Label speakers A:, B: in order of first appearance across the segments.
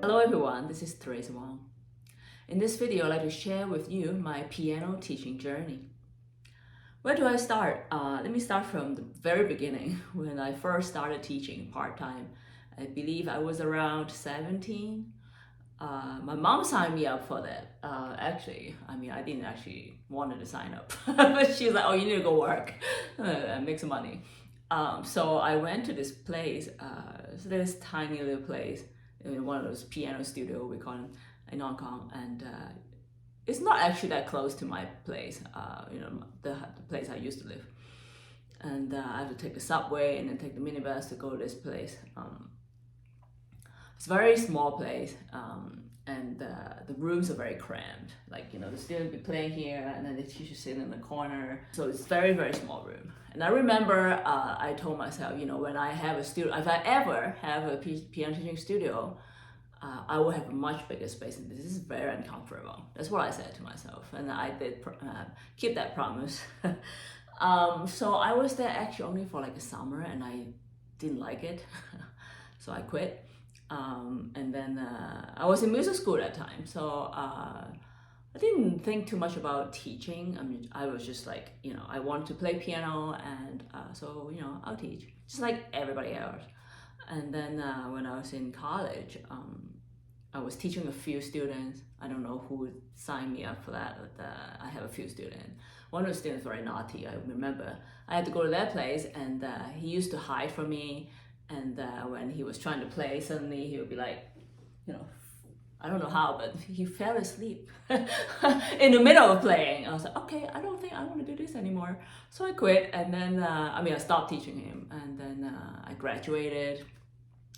A: Hello everyone, this is Teresa Wang. In this video, I'd like to share with you my piano teaching journey. Where do I start? Let me start from the very beginning, when I first started teaching part-time. I believe I was around 17. My mom signed me up for that. I didn't actually want to sign up, but she's like, oh, you need to go work and make some money. So I went to this place, this tiny little place, one of those piano studio we call them in Hong Kong, and it's not actually that close to my place, the place I used to live. And I have to take the subway and then take the minibus to go to this place. It's a very small place, and the rooms are very cramped. The student be playing here, and then the teacher sitting in the corner. So it's very, very small room. And I remember I told myself, when I have a studio, if I ever have a piano teaching studio, I will have a much bigger space, and this is very uncomfortable. That's what I said to myself, and I did keep that promise. So I was there actually only for like a summer, and I didn't like it, so I quit. And then I was in music school at that time, so I didn't think too much about teaching. I was just like, I wanted to play piano, and so I'll teach, just like everybody else. And then when I was in college, I was teaching a few students. I don't know who signed me up for that, but I have a few students. One of the students was very naughty. I remember I had to go to that place, and he used to hide from me. And when he was trying to play, suddenly he would be like, I don't know how, but he fell asleep in the middle of playing. I was like, okay, I don't think I want to do this anymore. So I quit, and then, I stopped teaching him, and then I graduated,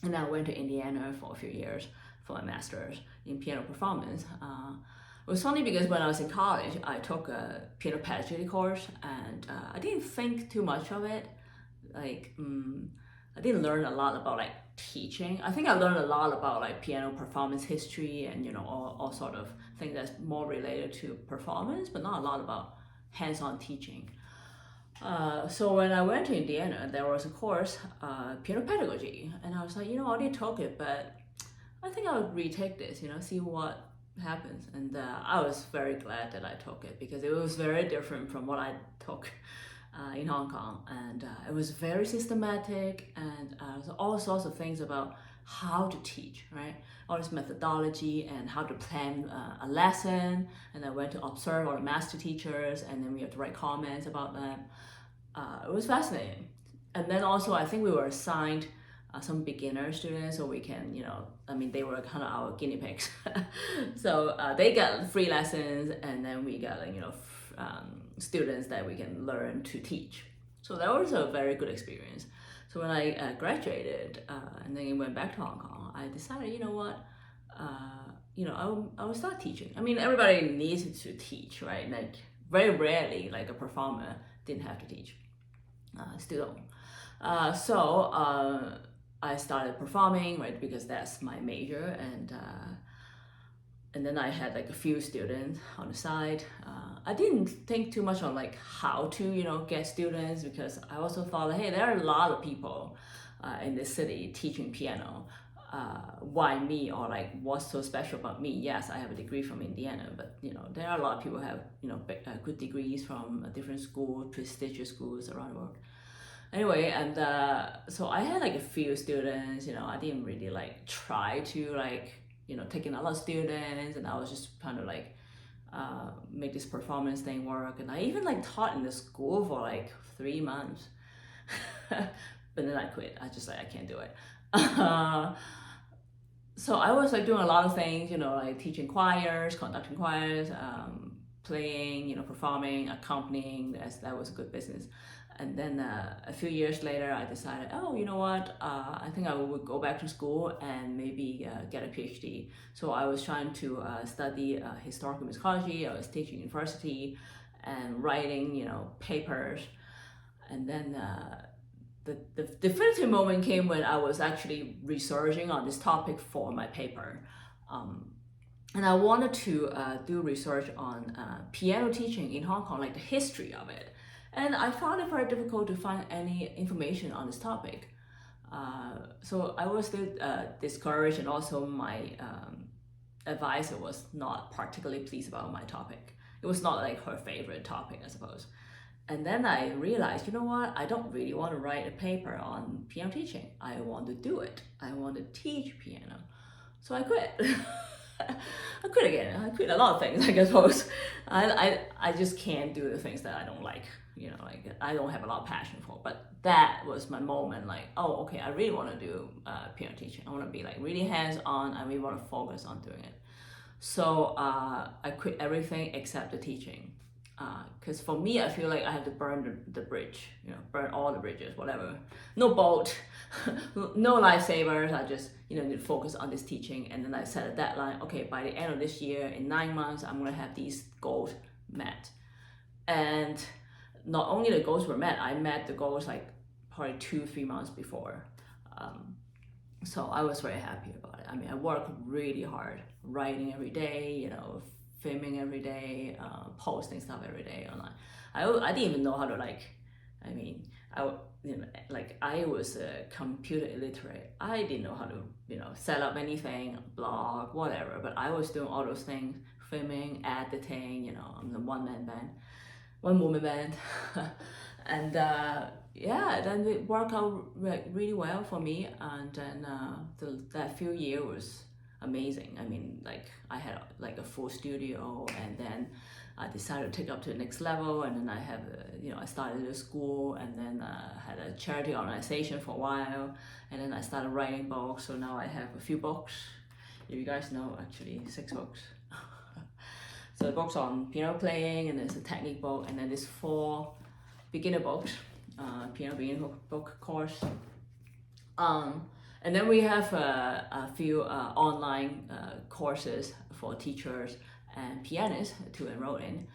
A: and I went to Indiana for a few years for my master's in piano performance. It was funny because when I was in college, I took a piano pedagogy course, and I didn't think too much of it. I didn't learn a lot about teaching. I think I learned a lot about piano performance history and all sort of things that's more related to performance, but not a lot about hands-on teaching. So when I went to Indiana, there was a course, piano pedagogy, and I was like, I already took it, but I think I would retake this, see what happens. And I was very glad that I took it, because it was very different from what I took in Hong Kong, and it was very systematic, and all sorts of things about how to teach, right? All this methodology and how to plan a lesson, and I went to observe all the master teachers, and then we had to write comments about them. It was fascinating. And then also I think we were assigned some beginner students, so we can, they were kind of our guinea pigs. So they got free lessons, and then we got students that we can learn to teach. So that was a very good experience. So when I graduated and then went back to Hong Kong, I decided, I will start teaching. Everybody needs to teach, right? Very rarely, a performer didn't have to teach. Still don't. So I started performing, right? Because that's my major, and then I had a few students on the side. I didn't think too much on how to get students, because I also thought hey, there are a lot of people in this city teaching piano. Why me? Or what's so special about me? Yes, I have a degree from Indiana, but there are a lot of people who have good degrees from different schools, prestigious schools around the world. Anyway, and so I had a few students. I didn't really try to taking a lot of students, and I was just trying to make this performance thing work. And I even taught in the school for 3 months, but then I quit. I just I can't do it. So I was doing a lot of things, teaching choirs, conducting choirs, playing, performing, accompanying. That was a good business. And then a few years later, I decided, I think I would go back to school and maybe get a PhD. So I was trying to study historical musicology. I was teaching university and writing, papers. And then the definitive moment came when I was actually researching on this topic for my paper. And I wanted to do research on piano teaching in Hong Kong, the history of it. And I found it very difficult to find any information on this topic. So I was still discouraged, and also my advisor was not particularly pleased about my topic. It was not like her favorite topic, I suppose. And then I realized, you know what? I don't really want to write a paper on piano teaching. I want to do it. I want to teach piano. So I quit. I quit again. I quit a lot of things, I suppose. I just can't do the things that I don't like. Like I don't have a lot of passion for. But that was my moment. Like, oh, okay, I really want to do piano teaching. I want to be like really hands-on. I really want to focus on doing it. So I quit everything except the teaching. Because for me, I feel like I have to burn the bridge, burn all the bridges, whatever. No boat, no lifesavers. I just, need to focus on this teaching. And then I set a deadline. Okay, by the end of this year, in 9 months, I'm going to have these goals met. And not only the goals were met, I met the goals like probably 2-3 months before. So I was very happy about it. I mean, I worked really hard, writing every day, filming every day, posting stuff every day online. I didn't even know how to I was computer illiterate. I didn't know how to set up anything, blog, whatever. But I was doing all those things, filming, editing. I'm the one-woman band, and then it worked out really well for me. And then that few years was amazing. I mean, like I had like a full studio, and then I decided to take up to the next level. And then I have, I started a school, and then had a charity organization for a while, and then I started writing books. So now I have a few books. If you guys know, actually 6 books. So the books on piano playing, and there's a technique book, and then there's 4 beginner books, piano beginner book course. And then we have a few online courses for teachers and pianists to enroll in.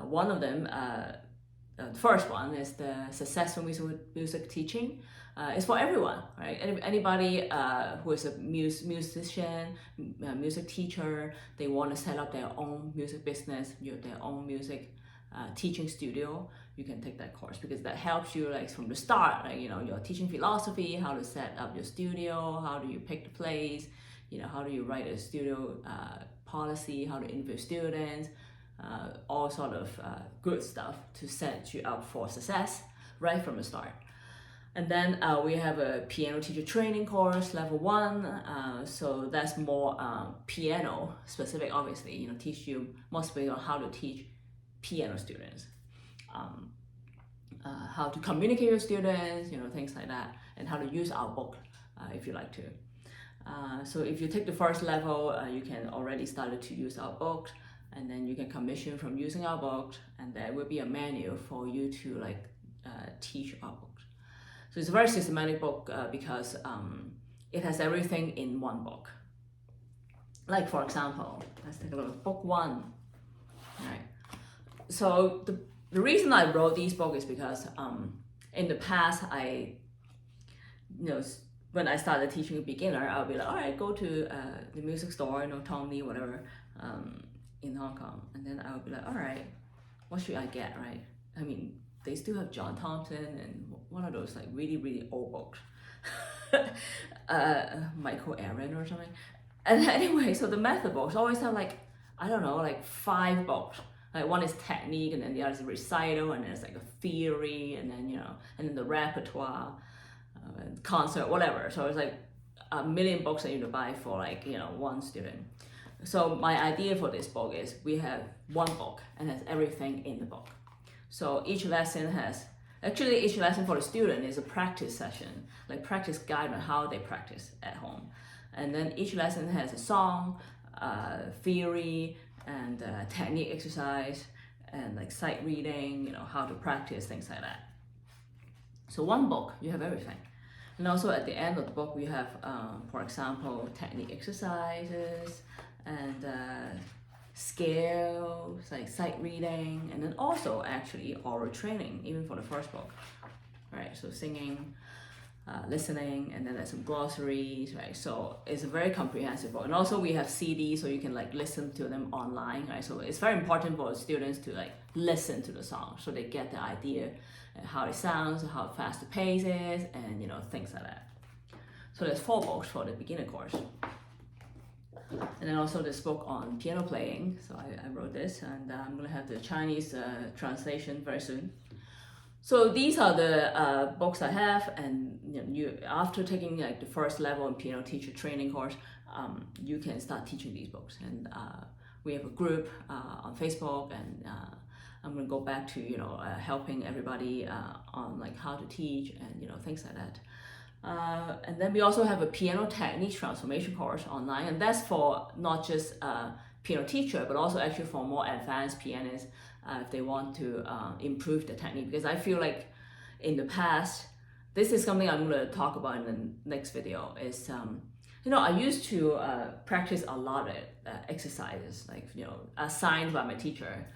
A: One of them, the first one, is the Successful Music Teaching. It's for everyone, right? Anybody who is a musician, music teacher, they want to set up their own music business, their own music teaching studio, you can take that course, because that helps you like from the start, like your teaching philosophy, how to set up your studio, how do you pick the place, how do you write a studio policy, how to interview students, all sort of good stuff to set you up for success right from the start. And then we have a piano teacher training course, level 1. So that's more piano specific, obviously, teach you more specific on how to teach piano students, how to communicate with students, things like that, and how to use our book if you like to. So if you take the first level, you can already start to use our book, and then you can commission from using our book, and there will be a menu for you to teach our book. So it's a very systematic book because it has everything in one book. Like for example, let's take a look at book 1. Right. So the reason I wrote these books is because in the past when I started teaching a beginner, I'll be like, all right, go to the music store, Tom Lee, whatever, in Hong Kong, and then I'll be like, all right, what should I get, right? I mean, they still have John Thompson and one of those like really, really old books, Michael Aaron or something. And anyway, so the method books always have like 5 books. Like one is technique, and then the other is recital, and then it's like a theory, and then and then the repertoire, concert, whatever. So it's like a million books that you need to buy for one student. So my idea for this book is we have one book and has everything in the book. So each lesson for the student is a practice session, like practice guide on how they practice at home. And then each lesson has a song, theory, and technique exercise, and like sight reading, how to practice, things like that. So one book, you have everything. And also at the end of the book, we have, for example, technique exercises and scales, like sight reading, and then also actually oral training, even for the first book, right? So singing, listening, and then there's some glossaries, right? So it's a very comprehensive book. And also we have CDs, so you can listen to them online, right? So it's very important for students to listen to the song, so they get the idea and how it sounds, how fast the pace is, and things like that. So there's 4 books for the beginner course. And then also this book on piano playing. So I wrote this, and I'm gonna have the Chinese translation very soon. So these are the books I have, and you after taking like the first level in piano teacher training course, you can start teaching these books. And we have a group on Facebook, and I'm gonna go back to helping everybody on like how to teach and things like that. And then we also have a piano technique transformation course online, and that's for not just piano teacher, but also actually for more advanced pianists if they want to improve the technique. Because I feel like in the past, this is something I'm going to talk about in the next video, is I used to practice a lot of exercises, like assigned by my teacher,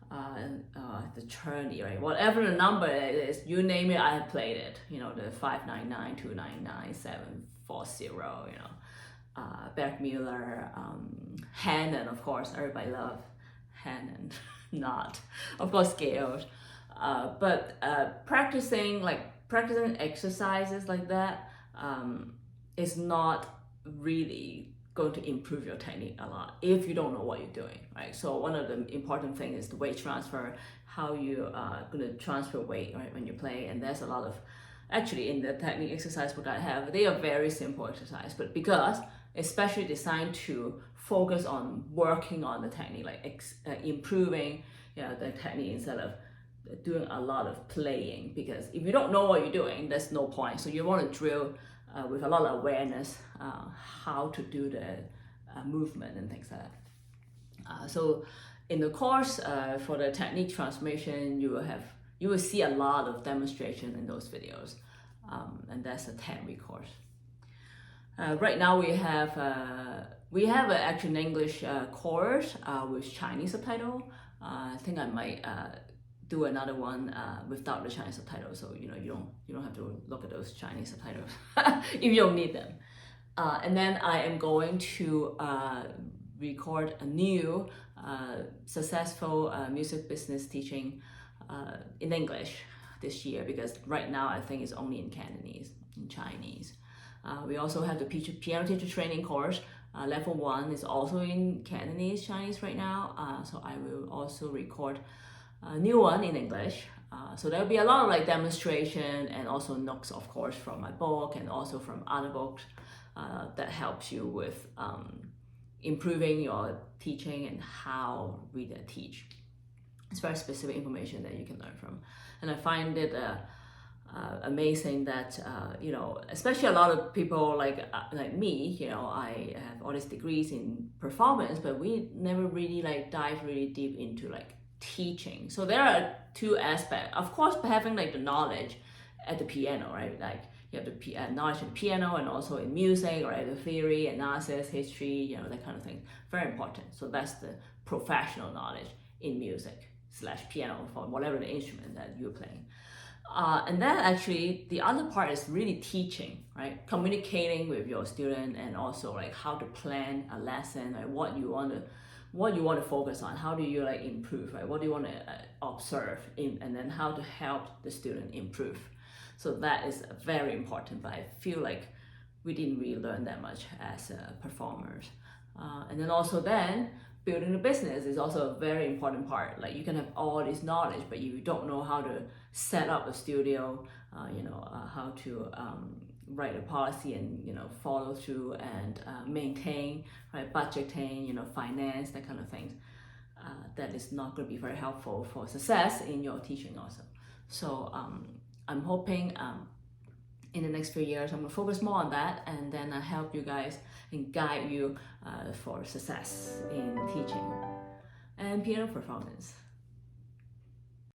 A: the journey, right? Whatever the number is, you name it, I have played it. The 599, 299, 740, Bergmüller, Hannen, of course, everybody loves Hannen, not, of course, scales. But practicing exercises like that is not really going to improve your technique a lot if you don't know what you're doing, right? So one of the important things is the weight transfer, how you are going to transfer weight, right, when you play. And there's a lot of, actually in the technique exercise book I have, they are very simple exercise, but because especially designed to focus on working on the technique, like improving the technique instead of doing a lot of playing. Because if you don't know what you're doing, there's no point. So you want to drill with a lot of awareness how to do the movement and things like that. So in the course for the technique transformation, you will see a lot of demonstration in those videos, and that's a 10-week course. Right now we have actually an English course with Chinese subtitle. I think I might do another one without the Chinese subtitles, so you don't have to look at those Chinese subtitles if you don't need them. And then I am going to record a new successful music business teaching in English this year, because right now I think it's only in Cantonese, in Chinese. We also have the piano teacher training course. Level 1 is also in Cantonese, Chinese right now. So I will also record a new one in English. So there'll be a lot of like demonstration and also notes, of course, from my book and also from other books that helps you with improving your teaching and how we teach. It's very specific information that you can learn from. And I find it amazing that especially a lot of people like me, I have all these degrees in performance, but we never really dive really deep into teaching. So there are 2 aspects. Of course, having the knowledge at the piano, right? Like you have the knowledge in piano and also in music, right? The theory, analysis, history, that kind of thing. Very important. So that's the professional knowledge in music / piano for whatever the instrument that you're playing. And then actually the other part is really teaching, right? Communicating with your student, and also how to plan a lesson, right? What you want to focus on, how do you improve, right? What do you want to observe and then how to help the student improve. So that is very important, but I feel like we didn't really learn that much as performers. And then also building the business is also a very important part. You can have all this knowledge, but you don't know how to set up a studio, how to write a policy and follow through and maintain, right, budgeting, finance, that kind of things. That is not going to be very helpful for success in your teaching also. So I'm hoping in the next few years I'm going to focus more on that, and then help you guys and guide you for success in teaching and piano performance.